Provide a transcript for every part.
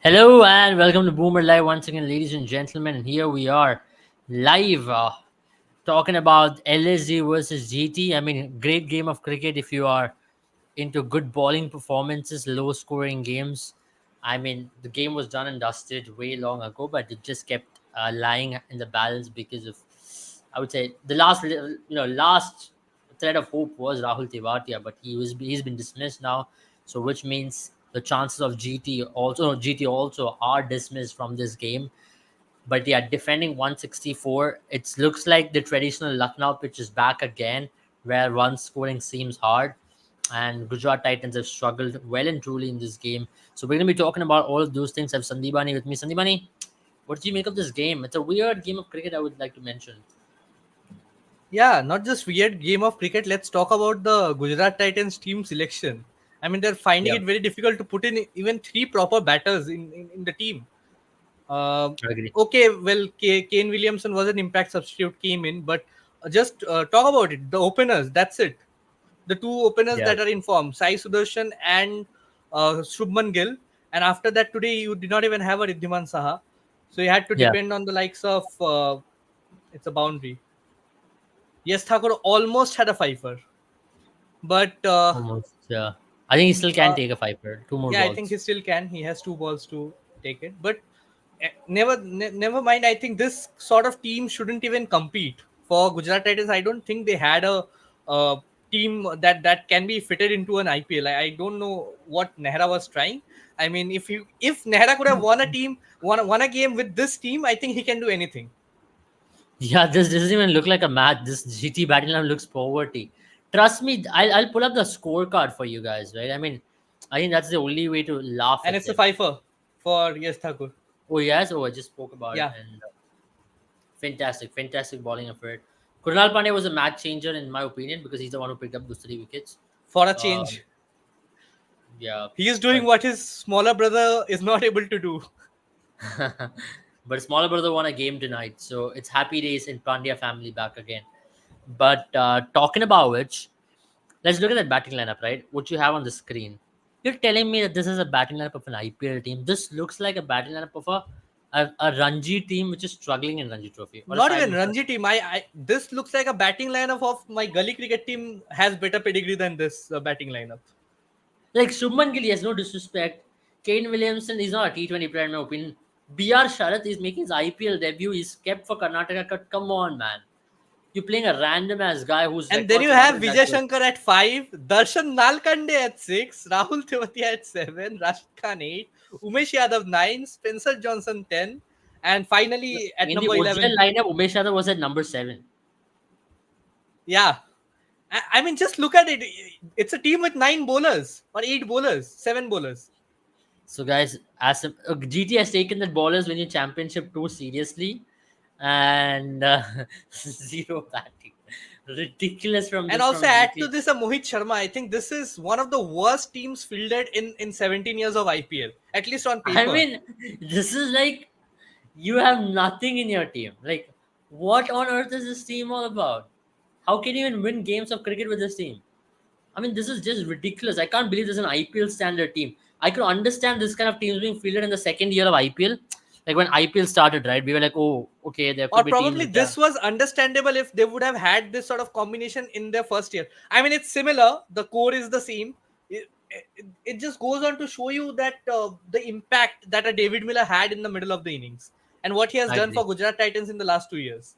Hello and welcome to Boomer Live once again, ladies and gentlemen. And here we are live talking about LSG versus GT. I mean, great game of cricket if you are into good bowling performances, low scoring games. I mean, the game was done and dusted way long ago, but it just kept lying in the balance because of, I would say, the last thread of hope was Rahul Tewatia, but he's been dismissed now. So which means the chances of GT also are dismissed from this game. But yeah, defending 164, it looks like the traditional Lucknow pitch is back again, where run scoring seems hard. And Gujarat Titans have struggled well and truly in this game. So we're going to be talking about all of those things. I have Sandibani with me. Sandibani, what do you make of this game? It's a weird game of cricket, I would like to mention. Yeah, not just weird game of cricket. Let's talk about the Gujarat Titans team selection. I mean, they're finding Yeah, it very difficult to put in even three proper batters in the team. Uh, I agree. okay, well, Kane Williamson was an impact substitute, came in, but just talk about it. The openers, that's it. The two openers Yeah, that are in form, Sai Sudarshan and Shubman Gill. And after that, today you did not even have a Riddhiman Saha. So you had to yeah, depend on the likes of, it's a boundary. Yes, Thakur almost had a fifer. But almost. Yeah. I think he still can uh, take a fiver. Two more yeah, I think balls. he still can. He has two balls to take it. But never mind. I think this sort of team shouldn't even compete for Gujarat Titans. I don't think they had a team that can be fitted into an IPL. I don't know what Nehra was trying. I mean, if Nehra could have won a game with this team, I think he can do anything. Yeah, this doesn't even look like a match. This GT battle line looks poverty. Trust me, I'll pull up the scorecard for you guys, right? I mean, I think that's the only way to laugh And at it's a them. fifer for Yes Thakur. Oh, yes. Oh, I just spoke about it. Yeah, And fantastic bowling effort. Krunal Pandey was a match changer, in my opinion, because he's the one who picked up those 3 wickets. for a Um, change. yeah, He is doing but what his smaller brother is not able to do. but smaller brother won a game tonight, so it's happy days in Pandya family back again. But talking about which, let's look at that batting lineup, right? What you have on the screen. You're telling me that this is a batting lineup of an IPL team. This looks like a batting lineup of a Ranji team which is struggling in Ranji Trophy or a Not side even which is Ranji team. I this looks like a batting lineup of my gully cricket team has better pedigree than this batting lineup. like Shubman Gill. He has no disrespect. Kane Williamson is not a T20 player in my opinion. BR Sharath is making his IPL debut. He's kept for Karnataka. Come on, man. You're playing a random ass guy whose And then records you are not have even that Vijay good. Shankar at 5, Darshan Nalkande at 6, Rahul Tewatia at 7, Rashid Khan 8, Umesh Yadav 9, Spencer Johnson 10, and finally at In the number original 11. lineup, Umesh Yadav was at number 7. Yeah. I mean, just look at it. It's a team with 9 bowlers or 8 bowlers, 7 bowlers. So, guys, GT has taken the ballers winning championship too seriously, and zero batting. Ridiculous from And this also from add to GT. this a Mohit Sharma. I think this is one of the worst teams fielded in 17 years of IPL, at least on I paper. mean, this is like you have nothing in your team. Like, what on earth is this team all about? How can you even win games of cricket with this team? I mean, this is just ridiculous. I can't believe this is an IPL standard team. I could understand this kind of teams being fielded in the second year of IPL. Like when IPL started, right? We were like, oh, okay, there Or could be teams probably which are. this was understandable if they would have had this sort of combination in their first year. I mean, it's similar. The core is the same. It just goes on to show you that the impact that a David Miller had in the middle of the innings and what he has I done agree. for Gujarat Titans in the last 2 years.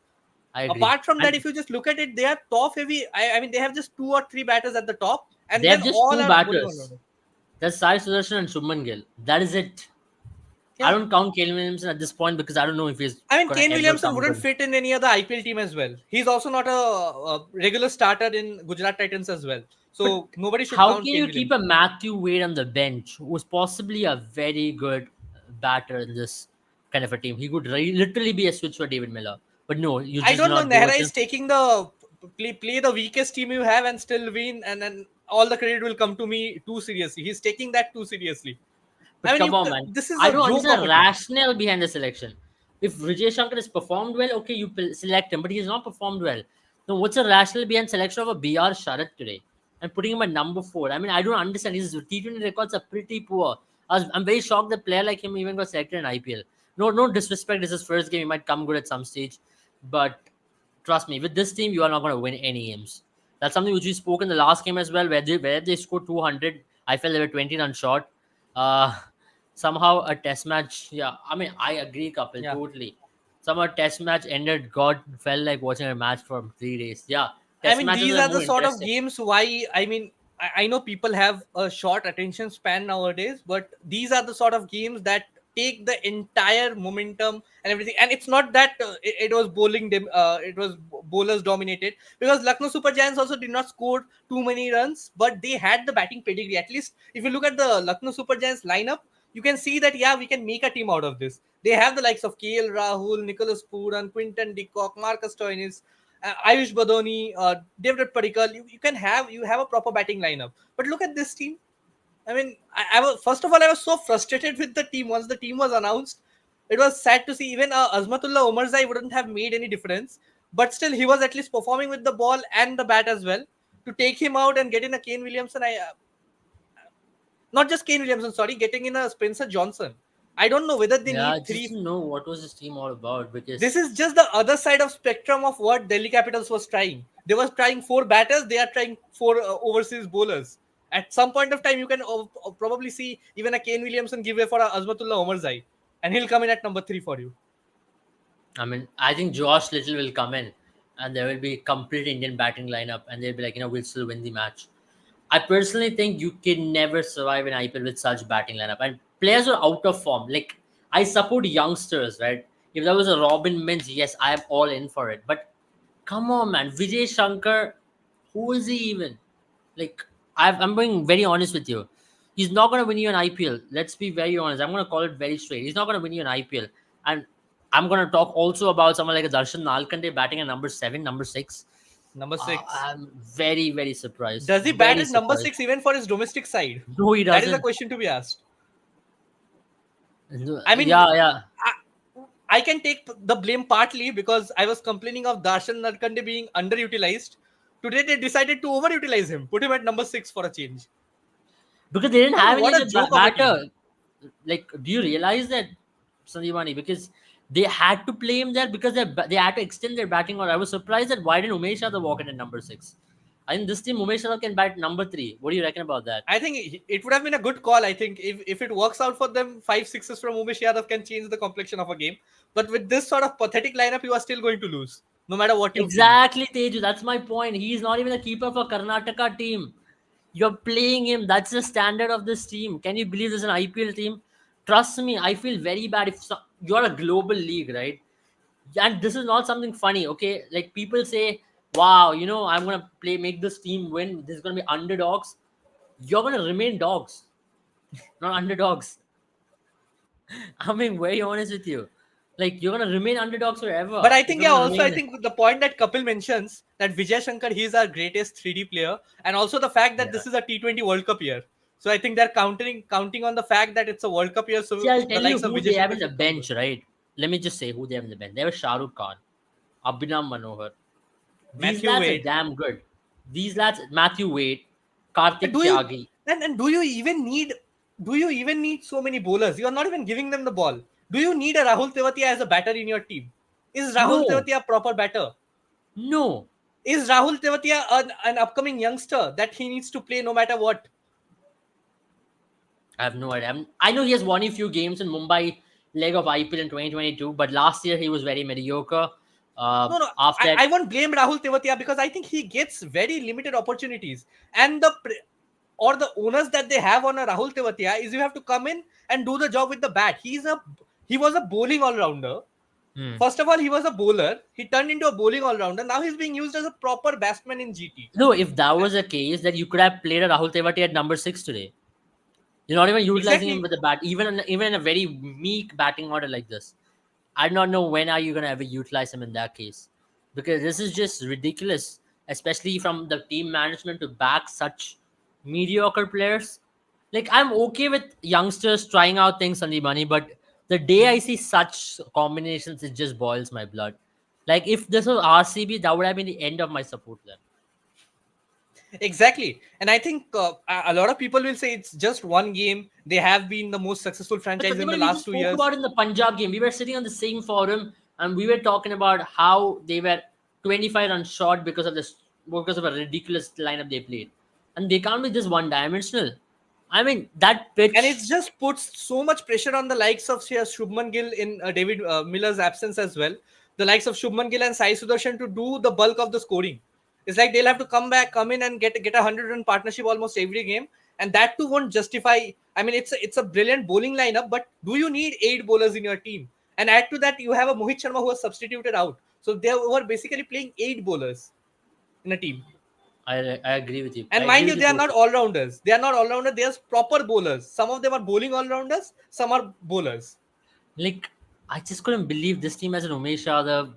I agree. Apart from that, And if you just look at it, they are top heavy. I mean, they have just 2 or 3 batters at the top, they and then have just all two are bowling on batters. order. That's Sai Sudarshan and Shubman Gill. That is it. I Yeah. don't count Kane Williamson at this point because I don't know if he's I mean, gonna Kane ever Williamson come wouldn't good. fit in any other IPL team as well. He's also not a regular starter in Gujarat Titans as well. But So nobody should how can count Kane you keep a Williamson. Matthew Wade on the bench, who's possibly a very good batter in this kind of a team? He could literally be a switch for David Miller. But no, you I just do don't know. not go with Nehra him. is taking the play the weakest team you have and still win, and then all the credit will come to me too seriously. He's taking that too seriously. I But mean, come on, man. this is I a don't joke of understand a the team. rationale behind the selection. If Vijay Shankar has performed well, okay, you select him, but he's not performed well. So what's the rationale behind selection of a BR Sharath today and putting him at number 4? I mean, I don't understand. His T20 records are pretty poor. I'm very shocked that player like him even got selected in IPL. No disrespect. This is his first game. He might come good at some stage, but trust me, with this team, you are not going to win any games. That's something which we spoke in the last game as well, where they scored 200. I felt they were 20 runs short. Uh, somehow a test match. Yeah, I mean I agree, Kapil, Yeah. totally. Somehow test match ended. God felt like watching a match for 3 days. Yeah, I test mean, matches these are are the more sort of interesting. games why, I mean, I know people have a short attention span nowadays, but these are the sort of games that take the entire momentum and everything. And it's not that it was it was bowlers dominated, because Lucknow Super Giants also did not score too many runs, but they had the batting pedigree. At least if you look at the Lucknow Super Giants lineup, you can see that, yeah, we can make a team out of this. They have the likes of KL Rahul, Nicholas Pooran, Quinton de Kock, Marcus Stoinis, Ayush Badoni, David Padikkal. You have a proper batting lineup. But look at this team. I mean, I was, first of all, I was so frustrated with the team once the team was announced. It was sad to see. Even Azmatullah Omarzai wouldn't have made any difference, but still he was at least performing with the ball and the bat as well. To take him out and get in a Kane Williamson, not just Kane Williamson, sorry, getting in a Spencer Johnson. I don't know whether they Yeah, need just three. to know what was this team all about This because is just the other side of spectrum of what Delhi Capitals was trying. They was trying four batters. They are trying four overseas bowlers. At some point of time, you can probably see even a Kane Williamson give way for a Azmatullah Omarzai, and he'll come in at number 3 for you. I mean, I think Josh Little will come in and there will be complete Indian batting lineup and they'll be like, we'll still win the match. I personally think you can never survive in IPL with such batting lineup. And players are out of form. Like, I support youngsters, right? If there was a Robin Mins, yes, I am all in for it. But come on, man. Vijay Shankar, who is he even? Like, I'm being very honest with you. He's not going to win you an IPL. Let's be very honest. I'm going to call it very straight. He's not going to win you an IPL. And I'm going to talk also about someone like a Darshan Nalkande batting at number 7, number 6. Number 6. I'm very, very surprised. Does he bat Very at number surprised. 6 even for his domestic side? No, he That is a doesn't. question to be asked. No, I mean, yeah, yeah. I can take the blame partly because I was complaining of Darshan Narkande being underutilized. Today they decided to overutilize him, put him at number 6 for a change. Because they didn't I mean, have any what a other joke of a team. batter. Like, do you realize that, Sandeepani? Because they had to play him there because they had to extend their batting order. I was surprised that why didn't Umesh Yadav walk in at number 6? I think this team, Umesh Yadav can bat number 3. What do you reckon about that? I think it would have been a good call. I think if it works out for them, 5 sixes from Umesh Yadav can change the complexion of a game. But with this sort of pathetic lineup, you are still going to lose, no matter what you feel. Exactly, Teju. That's my point. He's not even a keeper for Karnataka team. You're playing him. That's the standard of this team. Can you believe this is an IPL team? Trust me, I feel very bad if you're a global league, right? And this is not something funny, okay? Like people say, wow, I'm gonna make this team win. This is gonna be underdogs. You're gonna remain dogs, not underdogs. I'm being very honest with you. Like you're gonna remain underdogs But forever. I If think, you're yeah, gonna also I remain, think the point that Kapil mentions that Vijay Shankar, he's our greatest 3D player, and also the fact that yeah. this is a T20 World Cup year. So I think they're counting on the fact that it's a World Cup year, See, so I'll the tell you likes of who Vijay they have Shankar in the should come good. bench, right? Let me just say who they have in the bench. They have Shah Rukh Khan, Abhinav Manohar. These Matthew lads are Wade. damn good. These lads, Matthew Wade, Karthik Do you Tyagi. and do you even need so many bowlers? You are not even giving them the ball. Do you need a Rahul Tewatia as a batter in your team? Is Rahul No, Tewatia a proper batter? no. Is Rahul Tewatia an upcoming youngster that he needs to play no matter what? I have no idea. I know he has won a few games in Mumbai leg of IPL in 2022, but last year he was very mediocre. No, After I that, won't blame Rahul Tewatia because I think he gets very limited opportunities. And or the owners that they have on a Rahul Tewatia is you have to come in and do the job with the bat. He was a bowling all rounder. hmm. First of all, he was a bowler. He turned into a bowling all rounder. Now he's being used as a proper batsman in GT. No, if that was the case, then you could have played a Rahul Tewati at number 6 today. You're not even utilizing him Exactly. with the bat, even in a very meek batting order like this. I do not know when are you gonna ever utilize him in that case, because this is just ridiculous, especially from the team management to back such mediocre players. Like I'm okay with youngsters trying out things on the money, but the day I see such combinations, it just boils my blood. Like if this was RCB, that would have been the end of my support then. Exactly. And I think a lot of people will say it's just one game. They have been the most successful But franchise in the Satyam, we last just two spoke years. about in the Punjab game. We were sitting on the same forum and we were talking about how they were 25 runs short because of a ridiculous lineup they played, and they can't be just one dimensional. I mean that And it pitch. just puts so much pressure on the likes of say, Shubman Gill in David Miller's absence as well. The likes of Shubman Gill and Sai Sudarshan to do the bulk of the scoring. It's like they'll have to come in and get a 100 run partnership almost every game, and that too won't justify. I mean, it's a brilliant bowling lineup, but do you need 8 bowlers in your team? And add to that, you have a Mohit Sharma who was substituted out, so they were basically playing 8 bowlers in a team. I agree with you. I And agree mind you, with you they are not totally. all rounders. They are not all rounders. They are proper bowlers. Some of them are bowling all rounders. Some are bowlers. Like, I just couldn't believe this team has an Umesh Yadav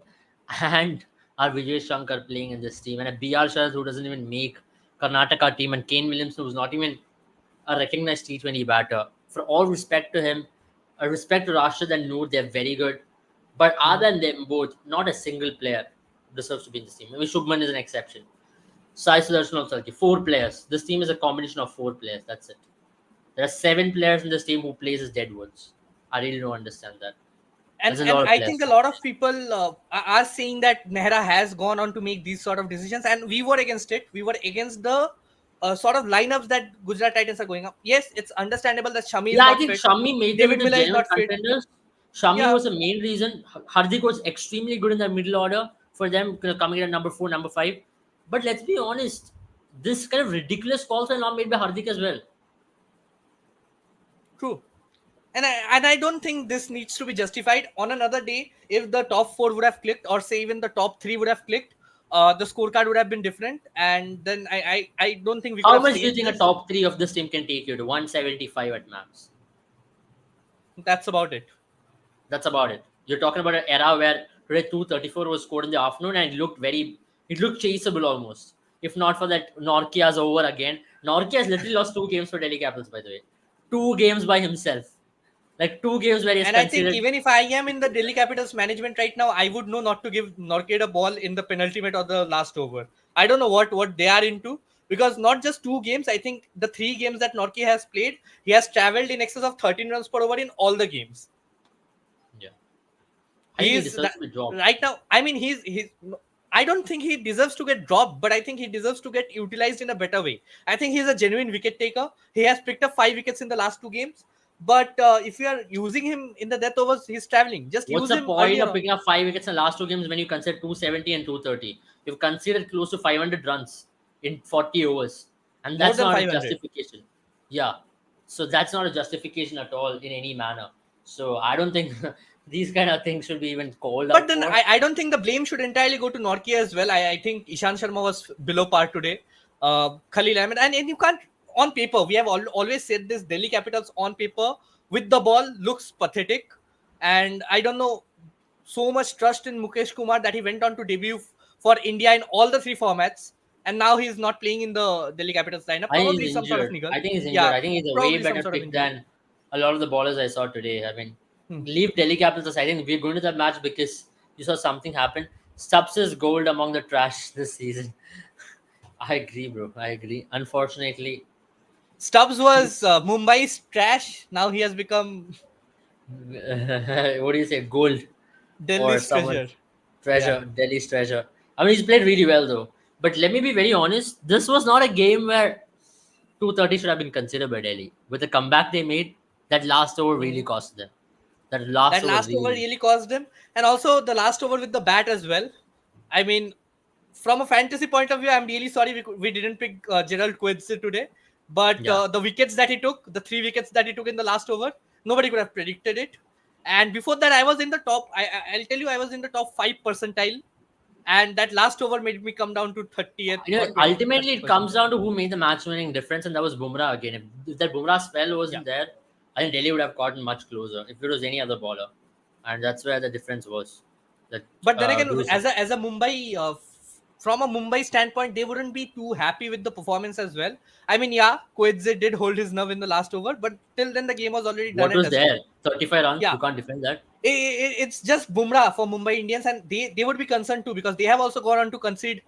and our Vijay Shankar playing in this team, and a BR Sharad who doesn't even make Karnataka team, and Kane Williamson who's not even a recognized T20 batter. For all respect to him, respect to Rashid and Noor, they're very good. But other than them both, not a single player deserves to be in this team. Maybe Shubman is an exception. Sai Sudarshan also, okay, 4 players. This team is a combination of 4 players. That's it. There are 7 players in this team who plays as deadwoods. I really don't understand that. And There's a and lot of I think a players. lot of people are saying that Nehra has gone on to make these sort of decisions, and we were against it. We were against the sort of lineups that Gujarat Titans are going up. Yes, it's understandable that Shami is Yeah, I not think fit. Shami made them David into Miller is genuine not fit. contenders. Shami Yeah, was the main reason. Hardik was extremely good in the middle order for them, coming in at number 4, number 5. But let's be honest, this kind of ridiculous calls are not made by Hardik as well. true. And I don't think this needs to be justified. On another day, if the top four would have clicked, or say even the top three would have clicked, the scorecard would have been different, and then I don't think we could How have much do you saved think a this. top 3 of this team can take you to? 175 at max. That's about it. That's about it. You're talking about an era where today 234 was scored in the afternoon and it looked chaseable almost. If not for that Norkia's over again. Norkia has literally lost 2 games for Delhi Capitals, by the way. 2 games by himself. Like 2 games where he's And I think considered. even if I am in the Delhi Capitals management right now, I would know not to give Norgate a ball in the penultimate or the last over. I don't know what they are into, because not just 2 games. I think the 3 games that Norke has played, he has traveled in excess of 13 runs per over in all the games. Yeah. I think He he is deserves to be dropped. right now. I mean, he's. I don't think he deserves to get dropped, but I think he deserves to get utilized in a better way. I think he's a genuine wicket taker. He has picked up 5 wickets in the last 2 games. But if you are using him in the death overs, he's traveling. Just What's use the him point earlier of on. picking up 5 wickets in the last 2 games when you consider 270 and 230? You've considered close to 500 runs in 40 overs. And More that's than not a 500. justification. Yeah. So that's not a justification at all in any manner. So I don't think these kind of things should be even called But out then for. I don't think the blame should entirely go to Norkia as well. I think Ishan Sharma was below par today. Khalil Ahmed. And you can't, on paper, we have always said this, Delhi Capitals on paper with the ball looks pathetic. And I don't know, so much trust in Mukesh Kumar that he went on to debut for India in all the 3 formats. And now he's not playing in the Delhi Capitals lineup. I think he's Probably some sort of injured. niggle. I think he's injured. Yeah, I think he's a way probably some better sort of pick injury. than a lot of the ballers I saw today. I mean, Hmm. leave Delhi Capitals. I think we're going to that match because you saw something happen. Stubbs is gold among the trash this season. I agree, bro. I agree. Unfortunately, Stubbs was Mumbai's trash. Now he has become what do you say, gold or Delhi's someone treasure. Yeah. treasure, Delhi's treasure. I mean, he's played really well though. But let me be very honest. This was not a game where 230 should have been considered by Delhi. With the comeback they made, that last over really Mhm. cost them. That last That over last over really. really cost him, and also the last over with the bat as well. I mean, from a fantasy point of view, I'm really sorry we didn't pick Gerald Quincy today. But Yeah. the wickets that he took, the 3 wickets that he took in the last over, nobody could have predicted it. And before that, I was in the top. I'll tell you, I was in the top 5 percentile, and that last over made me come down to 30th You know, or 20 ultimately 30th it comes percentile. down to who made the match-winning difference, and that was Bumrah again. If that Bumrah spell Yeah. wasn't there, I think Delhi would have gotten much closer if it was any other bowler, and that's where the difference was. That But then again, those. as a Mumbai from a Mumbai standpoint, they wouldn't be too happy with the performance as well. I mean, yeah, Koedze did hold his nerve in the last over, but till then the game was already done What and was dusted. there? 35 runs. Yeah, You can't defend that. it's just Bumrah for Mumbai Indians, and they would be concerned too because they have also gone on to concede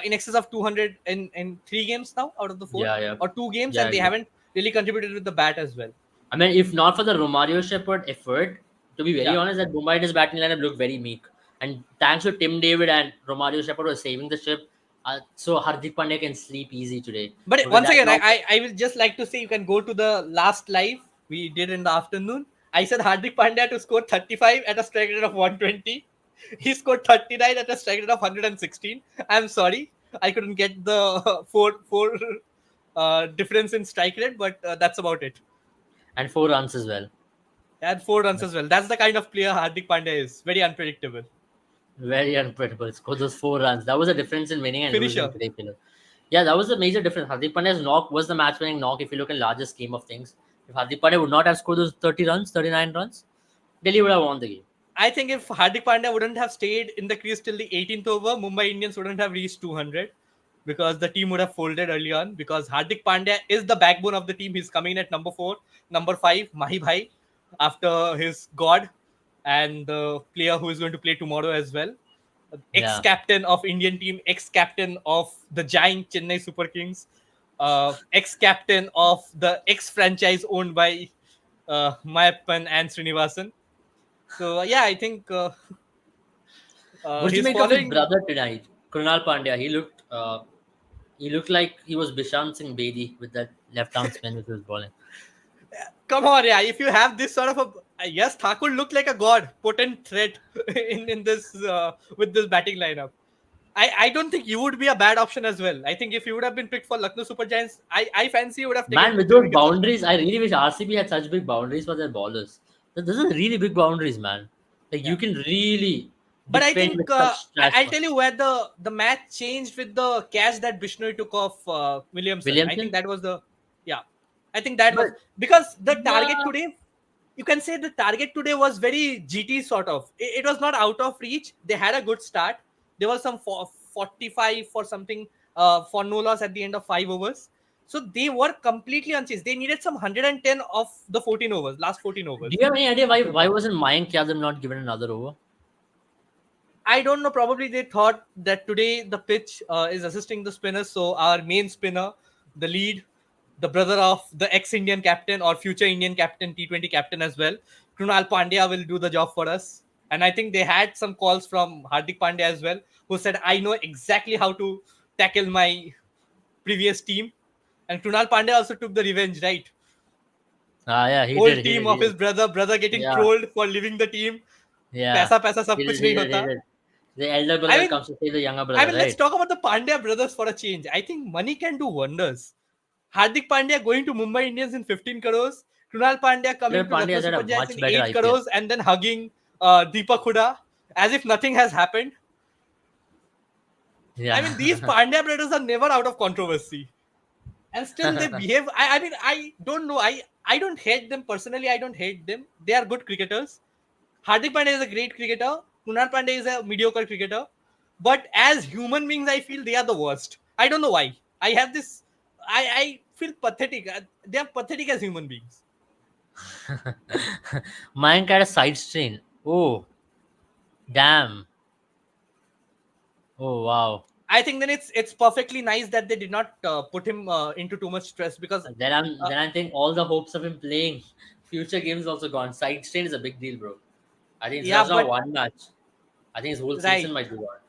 in excess of 200 in 3 games now out of the four, Yeah, yeah, or 2 games, yeah. I and they agree. haven't really contributed with the bat as well. I mean, if not for the Romario Shepherd effort, to be very Yeah, honest, that Mumbai Indians batting lineup looked very meek. And thanks to Tim David and Romario Shepherd was saving the ship, so Hardik Pandya can sleep easy today but because once that again, knock. I will just like to say you can go to the last live we did in the afternoon. I said Hardik Pandya to score 35 at a strike rate of 120. He scored 39 at a strike rate of 116. I'm sorry, I couldn't get the four difference in strike rate, but that's about it. And 4 runs as well. And 4 runs as well. That's the kind of player Hardik Pandya is. Very unpredictable. Very unpredictable. Score those 4 runs. That was the difference in winning and losing Finisher. today, Philip. Yeah, that was the major difference. Hardik Pandya's knock was the match-winning knock. If you look at larger scheme of things, if Hardik Pandya would not have scored those 30 runs, 39 runs, Delhi would have won the game. I think if Hardik Pandya wouldn't have stayed in the crease till the 18th over, Mumbai Indians wouldn't have reached 200 because the team would have folded early on. Because Hardik Pandya is the backbone of the team. He's coming in at number 4, number 5, Mahi Bhai, after his god, and the player who is going to play tomorrow as well. Yeah, Ex-captain of Indian team, ex-captain of the giant Chennai Super Kings, ex-captain of the ex-franchise owned by Mayappan and Srinivasan. So yeah, I think what do you he's make of his following. brother tonight, Krunal Pandya? He looked like he was Bishant Singh Bedi with that left arm spin which he was bowling. Come on, yeah. If you have this sort of a yes, Thakur looked like a god, potent threat in this with this batting lineup. I don't think you would be a bad option as well. I think if you would have been picked for Lucknow Super Giants, I fancy you would have taken Man, two with three those wickets. boundaries, I really wish RCB had such big boundaries for their bowlers. Those are really big boundaries, man. Like you Yeah. can really But I defend think with such trash. I'll tell you where the match changed with the catch that Bishnoi took off Williamson. I think Williamson, that was the yeah. I think that was but because the target yeah, today. You can say the target today was very GT sort of. It was not out of reach. They had a good start. There was some 45 for something for no loss at the end of 5 overs. So they were completely unchanged. They needed some 110 of the 14 overs, last 14 do overs. you have any idea why After why wasn't Mayank Yadav not given another over? I don't know. Probably they thought that today the pitch is assisting the spinners. So our main spinner, the lead, the brother of the ex-Indian captain or future Indian captain, T20 captain as well, Krunal Pandya will do the job for us. And I think they had some calls from Hardik Pandya as well, who said, "I know exactly how to tackle my previous team." And Krunal Pandya also took the revenge, right? Ah, yeah, he Whole did, he team did, of he his did. brother getting Yeah, trolled for leaving the team. yeah, पैसा पैसा सब he did, कुछ he नहीं did, he होता. did. The elder I brother mean, comes to save the younger I brother, mean, let's right? talk about the Pandya brothers for a change. I think money can do wonders. Hardik Pandya going to Mumbai Indians in 15 crores. Krunal Pandya coming Elder to Pandya Lucknow has had a Super Giants much in better 8 IPL. crores and then hugging Deepak Huda as if nothing has happened. I Yeah. mean, these Pandya brothers are never out of controversy. And still they behave. I mean, I don't know. I don't hate them personally. I don't hate them. They are good cricketers. Hardik Pandya is a great cricketer. Kunal Pandya is a mediocre cricketer. But as human beings, I feel they are the worst. I don't know why. I have this. I feel pathetic. They are pathetic as human beings. Mayank had a side strain. Oh, damn. Oh, wow. I think then it's perfectly nice that they did not put him into too much stress because Then I think all the hopes of him playing future games also gone. Side strain is a big deal, bro. I think it's yeah, just not but one match. I think his whole season right. might be gone.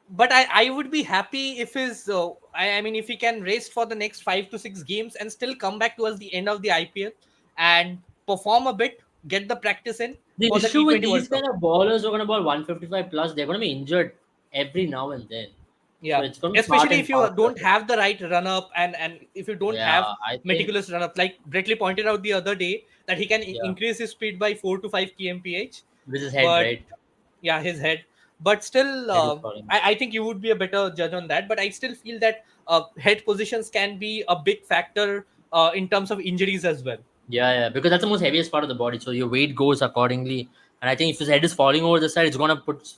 But I would be happy if his I mean if he can rest for the next 5 to 6 games and still come back towards the end of the IPL and perform a bit, get the practice in The for the issue with T20 these World Cup. kind of ballers who are going to ball 155 plus, they're going to be injured every now and then. So Yeah, it's going to be part especially and if you parcel of don't it. have the right run up and if you don't Yeah, have I think, meticulous run up, like Bretley pointed out the other day that he can yeah, increase his speed by 4 to 5 kmph, with his head, but right? yeah, his head. But still, Head is calling. I think you would be a better judge on that. But I still feel that head positions can be a big factor in terms of injuries as well. Yeah, yeah, because that's the most heaviest part of the body. So your weight goes accordingly. And I think if his head is falling over the side, it's going to put,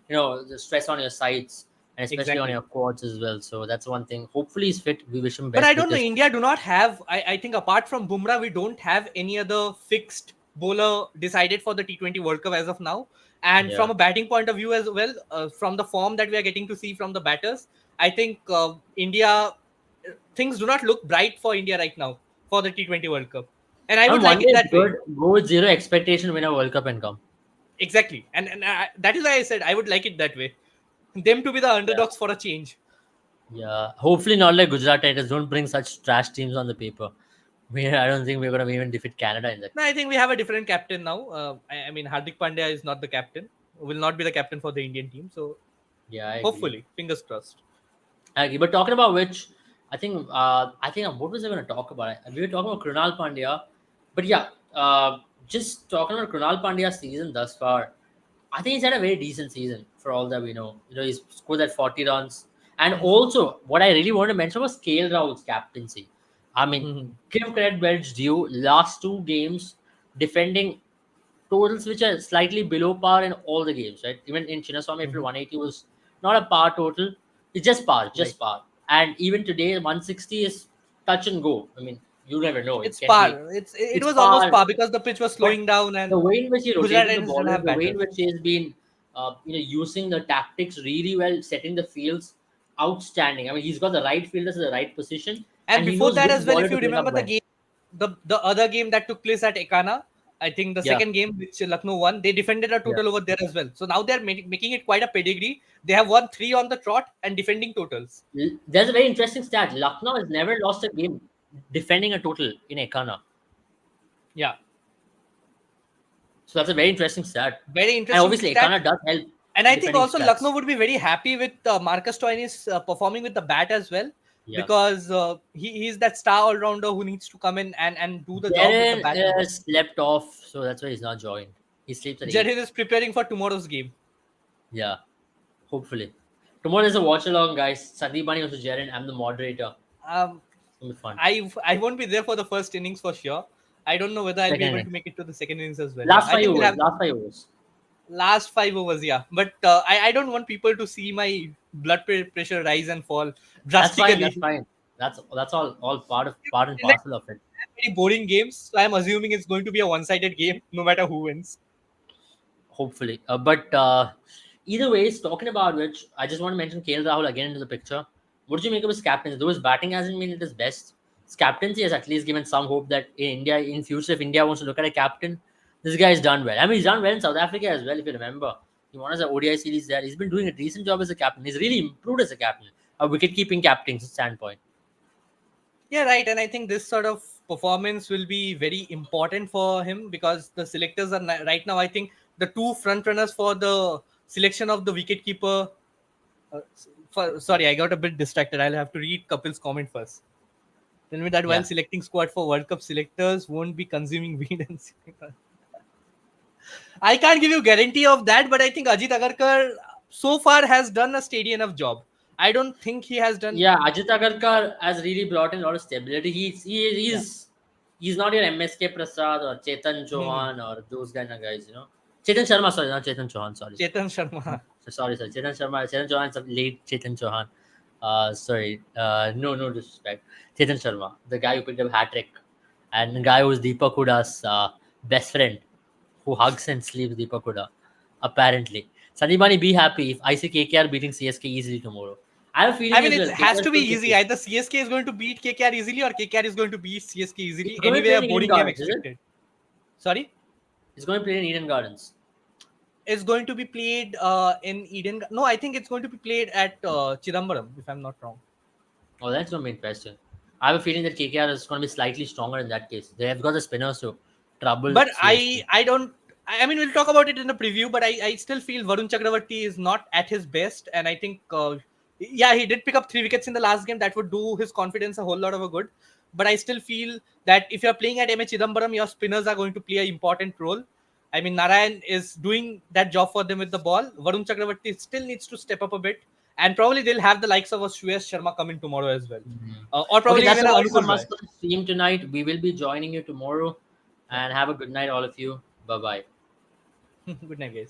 the stress on your sides. and especially on exactly. your quads as well. So that's one thing. Hopefully he's fit. We wish him But I best don't know. because India do not have. I think apart from Bumrah, we don't have any other fixed bowler decided for the T20 World Cup as of now. And yeah. from a batting point of view as well, from the form that we are getting to see from the batters, I think India things do not look bright for India right now for the T20 World Cup. And I And would one like day it it's that way. good. Go with zero expectation, win a World Cup and come. Exactly. And that is why I said I would like it that way. Them to be the Yeah. underdogs for a change. Yeah. Hopefully not like Gujarat Titans. Don't bring such trash teams on the paper. I don't think we're gonna even defeat Canada in that. No, I think we have a different captain now. I mean, Hardik Pandya is not the captain. Will not be the captain for the Indian team. So Yeah, I agree. hopefully, fingers crossed. I agree. But talking about which, I think what was I going to talk about? We were talking about Krunal Pandya, but yeah, just talking about Krunal Pandya's season thus far. I think he's had a very decent season for all that we know. He's scored that 40 runs. And Mhm. also, what I really wanted to mention was KL Rahul's captaincy. I mean, Mhm. give credit where it's due. Last two games, defending totals which are slightly below par in all the games, right? Even in Chinnaswamy, if Mhm. 180 was not a par total, it's just par, Right. just par. And even today, 160 is touch and go. I mean, you never know. It It's can be, par. It it's was almost par. par because the pitch was But slowing down the and way in which he Gujarat rotated the Titans didn't bowlers, have the way in batters. which he has been, using the tactics really well, setting the fields, outstanding. I mean, he's got the right fielders in the right position, And and he before knows that which as well, bowler if to you bring remember up the when. game, the other game that took place at Ekana, I think the Yeah, second game which Lucknow won, they defended a yeah. total over there as well. So now they're making it quite a pedigree. They have won three on the trot and defending totals. There's a very interesting stat. Lucknow has never lost a game defending a total in Ekana. Yeah, So that's a very interesting stat. very And interesting obviously, stat. Ekana does help And I think defending also Lucknow stats. would be very happy with Marcus Stoinis performing with the bat as well, Yeah. because he's that star all rounder who needs to come in and do the job with the Darren bat and ball. slept off, so that's why he's not joined. He sleeps at 8. Jared is preparing for tomorrow's game. Yeah, hopefully. Tomorrow is a watch along, guys. Sandeep Bani also Jaren. I'm the moderator. Um, It's going to be fun. I won't be there for the first innings for sure. I don't know whether I'll be Second able to inning. make it to the second innings as well. Yeah, Last I five think we'll overs. have Last 5 overs. last 5 overs. Yeah, but I don't want people to see my pressure rise and fall That's fine. That's drastically. fine. That's all part and In like parcel of it. very boring games, so I'm assuming it's going to be a one-sided game, no matter who wins. Hopefully. But either ways, talking about which, I just want to mention KL Rahul again into the picture. What did you make of his captaincy? Though his batting hasn't been at his best, his captaincy has at least given some hope that in India, in future, if India wants to look at a captain, this guy's done well. I mean, he's done well in South Africa as well, if you remember. He won us the ODI series there. He's been doing a decent job as a captain. He's really improved as a captain, a wicket-keeping captain standpoint. Yeah, right. And I think this sort of performance will be very important for him because the selectors are right now. I think the two front runners for the selection of the wicketkeeper. Sorry, I got a bit distracted. I'll have to read Kapil's comment first. Tell me that while Yeah. selecting squad for World Cup, selectors won't be consuming weed and cigarette. I can't give you guarantee of that, but I think Ajit Agarkar so far has done a steady enough job. I don't think he has done. Yeah, Ajit Agarkar has really brought in a lot of stability. Yeah. He's not your MSK Prasad or Chetan Hmm. Chauhan or those kind of guys, Chetan Sharma, sorry, not Chetan Chauhan, sorry. Chetan Sharma. Sorry. Chetan Chauhan, some late Chetan Chauhan. Sorry, no disrespect. Chetan Sharma, the guy who picked up hat trick, and the guy who's Deepak Huda's best friend, who hugs and sleeps Deepak Huda, apparently. Sandeepani, be happy if I see KKR beating CSK easily tomorrow. I have a I feeling mean, as it well. has KKR is to be going to easy. take. Either CSK is going to beat KKR easily or KKR is going to beat CSK easily. It's going to be Anyway, a playing in Eden boring game Gardens, is it? expected. Sorry? It's going to play in Eden Gardens. It's going to be played in Eden. No, I think it's going to be played at Chidambaram, if I'm not wrong. Oh, that's going to be interesting. I have a feeling that KKR is going to be slightly stronger in that case. They have got the spinners to trouble But CSK. I don't. I mean, we'll talk about it in the preview, but I still feel Varun Chakravarti is not at his best. And I think, yeah, he did pick up 3 wickets in the last game. That would do his confidence a whole lot of a good. But I still feel that if you're playing at MH Chidambaram, your spinners are going to play an important role. I mean, Narayan is doing that job for them with the ball. Varun Chakravarti still needs to step up a bit. And probably they'll have the likes of a Shreyas Sharma coming tomorrow as well. Mhm. Or Okay, probably that's even a about it Anukul from Roy. us for the stream tonight. We will be joining you tomorrow. Yeah. And have a good night, all of you. Bye bye. Good night, guys.